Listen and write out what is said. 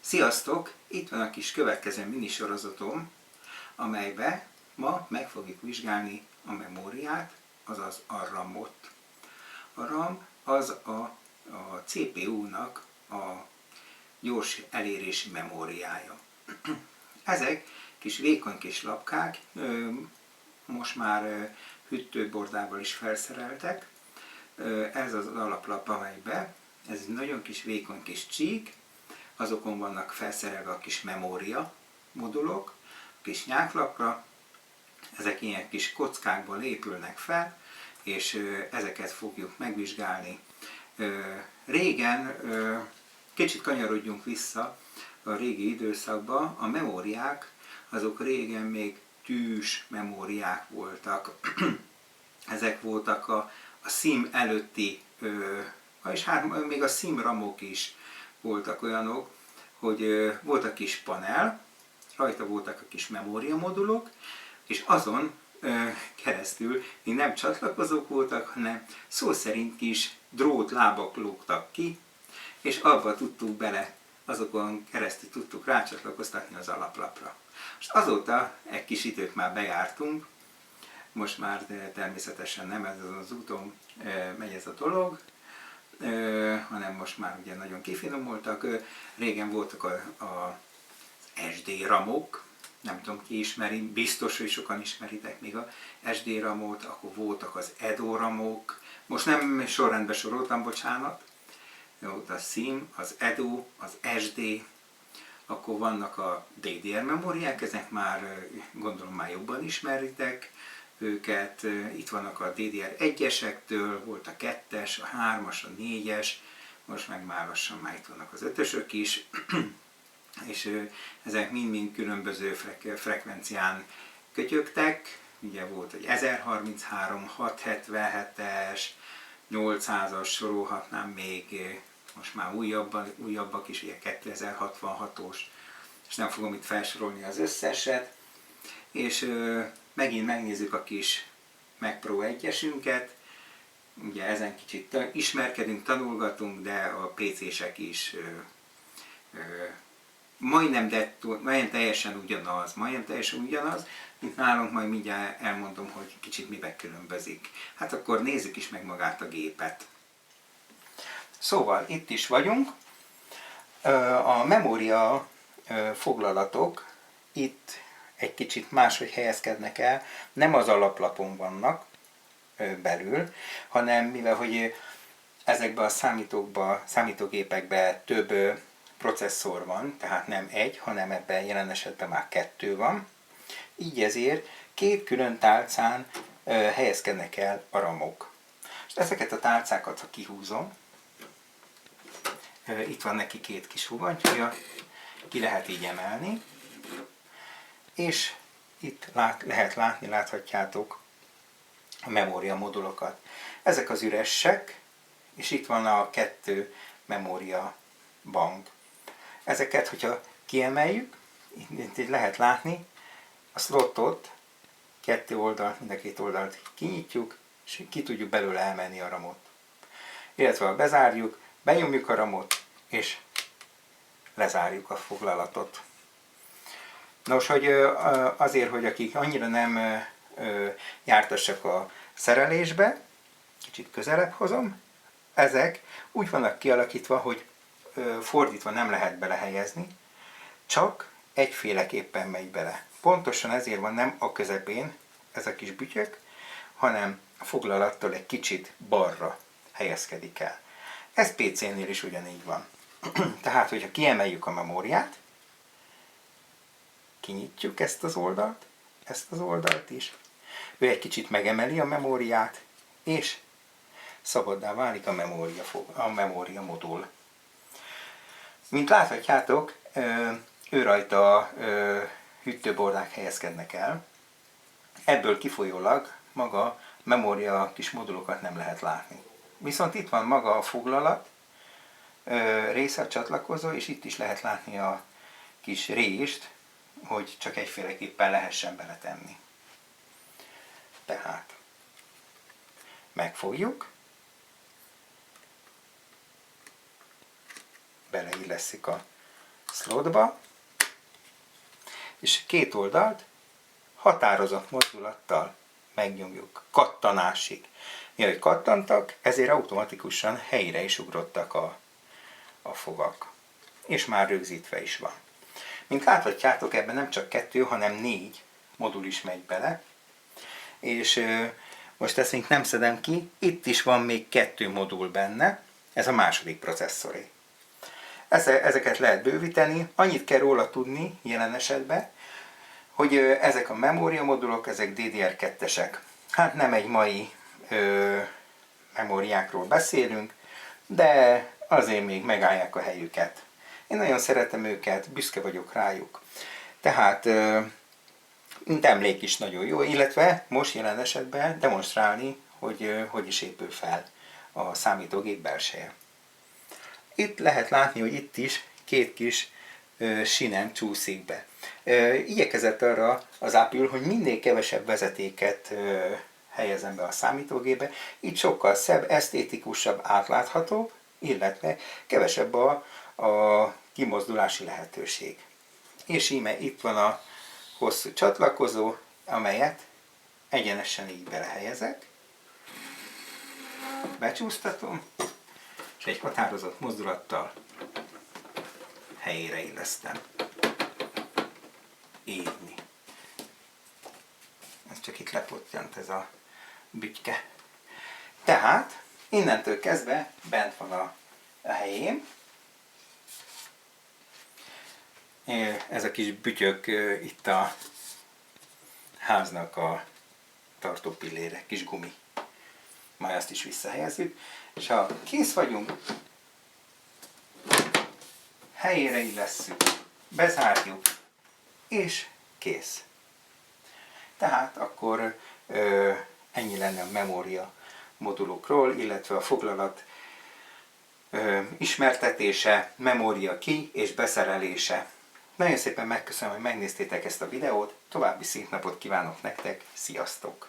Sziasztok! Itt van a kis következő minisorozatom, amelybe ma meg fogjuk vizsgálni a memóriát, azaz a RAM-ot. A RAM az a CPU-nak a gyors elérési memóriája. Ezek kis vékony kis lapkák, most már hűtőbordával is felszereltek. Ez az alaplap, amelybe ez egy nagyon kis vékony kis csík, azokon vannak felszerelve a kis memória modulok, a kis nyáklapra, ezek ilyen kis kockákból épülnek fel, és ezeket fogjuk megvizsgálni. Régen, kicsit kanyarodjunk vissza a régi időszakba, a memóriák, azok régen még tűs memóriák voltak. Ezek voltak a SIM előtti, és hát még a SIM RAM-ok is voltak olyanok, hogy volt a kis panel, rajta voltak a kis memóriamodulok, és azon keresztül még nem csatlakozók voltak, hanem szó szerint kis drótlábak lógtak ki, és abba tudtuk bele, azokon keresztül tudtuk rácsatlakoztatni az alaplapra. Most azóta egy kis időt már bejártunk, most már természetesen nem ez az úton megy ez a dolog, hanem most már ugye nagyon kifinomultak. Régen voltak az SD RAM-ok, nem tudom ki ismeri, biztos, hogy sokan ismeritek még a SD RAM-ot, akkor voltak az EDO RAM-ok, most nem sorrendben soroltam, bocsánat, volt a SIM, az EDO, az SD, akkor vannak a DDR memóriák, ezek már gondolom már jobban ismeritek őket, itt vannak a DDR1-esektől, volt a 2-es, a 3-as, a 4-es, most meg már lassan már itt vannak az 5-ösök is, és ezek mind-mind különböző frekvencián kötyögtek, ugye volt egy 1033, 677-es, 800-as sorolhatnám még, most már újabbak is, ugye 2066-os, és nem fogom itt felsorolni az összeset, és megint megnézzük a kis Mac Pro 1-esünket, ugye ezen kicsit ismerkedünk, tanulgatunk, de a PC-sek is majdnem teljesen ugyanaz, mint nálunk, majd mindjárt elmondom, hogy kicsit miben különbözik. Hát akkor nézzük is meg magát a gépet. Szóval itt is vagyunk. A memória foglalatok itt egy kicsit máshogy helyezkednek el, nem az alaplapon vannak belül, hanem mivel hogy ezekben a számítógépekben több processzor van, tehát nem egy, hanem ebben jelen esetben már 2 van, így ezért 2 külön tálcán helyezkednek el a RAM-ok. És ezeket a tálcákat, ha kihúzom, itt van neki 2 kis fogantyúja, ki lehet így emelni, és itt láthatjátok a memória modulokat. Ezek az üresek, és itt van a 2 memória bank. Ezeket, hogyha kiemeljük, itt lehet látni, a slotot, 2 oldalt, mind a 2 oldalt kinyitjuk, és ki tudjuk belőle emelni a RAM-ot. Illetve ha bezárjuk, benyomjuk a RAM-ot, és lezárjuk a foglalatot. Nos, hogy azért, hogy akik annyira nem jártassak a szerelésbe, kicsit közelebb hozom, ezek úgy vannak kialakítva, hogy fordítva nem lehet belehelyezni, csak egyféleképpen megy bele. Pontosan ezért van nem a közepén ez a kis bütyök, hanem a foglalattól egy kicsit balra helyezkedik el. Ez PC-nél is ugyanígy van. Tehát, hogyha kiemeljük a memóriát, kinyitjuk ezt az oldalt is, ő egy kicsit megemeli a memóriát, és szabaddá válik a memória modul. Mint láthatjátok, ő rajta hűtőbordák helyezkednek el, ebből kifolyólag maga a memória kis modulokat nem lehet látni. Viszont itt van maga a foglalat része, a csatlakozó, és itt is lehet látni a kis rést, hogy csak egyféleképpen lehessen beletenni. Tehát megfogjuk, beleilleszik a slotba, és két oldalt határozott mozdulattal megnyomjuk, kattanásig. Mivel kattantak, ezért automatikusan helyre is ugrottak a fogak. És már rögzítve is van. Mint láthatjátok, ebben nem csak 2, hanem 4 modul is megy bele. És most ezt még nem szedem ki, itt is van még 2 modul benne, ez a második processzoré. Ezeket lehet bővíteni, annyit kell róla tudni jelen esetben, hogy ezek a memóriamodulok, ezek DDR2-esek. Hát nem egy mai memóriákról beszélünk, de azért még megállják a helyüket. Én nagyon szeretem őket, büszke vagyok rájuk. Tehát, mint emlék is nagyon jó, illetve most jelen esetben demonstrálni, hogy is épül fel a számítógép belseje. Itt lehet látni, hogy itt is 2 kis sinen csúszik be. Igyekezett arra az Apple, hogy minél kevesebb vezetéket helyezem be a számítógépbe, így sokkal szebb, esztétikusabb, átláthatóbb, illetve kevesebb a kimozdulási lehetőség. És íme itt van a hosszú csatlakozó, amelyet egyenesen így belehelyezek, becsúsztatom, és egy határozott mozdulattal helyére illesztem. Írni. Ez csak itt lepottyant ez a bütyke. Tehát innentől kezdve bent van a helyén. Ez a kis bütyök itt a háznak a tartópillére, kis gumi. Majd azt is visszahelyezzük. És ha kész vagyunk, helyére illesszük, bezárjuk, és kész. Tehát akkor ennyi lenne a memória modulokról, illetve a foglalat ismertetése, memória ki- és beszerelése. Nagyon szépen megköszönöm, hogy megnéztétek ezt a videót, további szép napot kívánok nektek, sziasztok!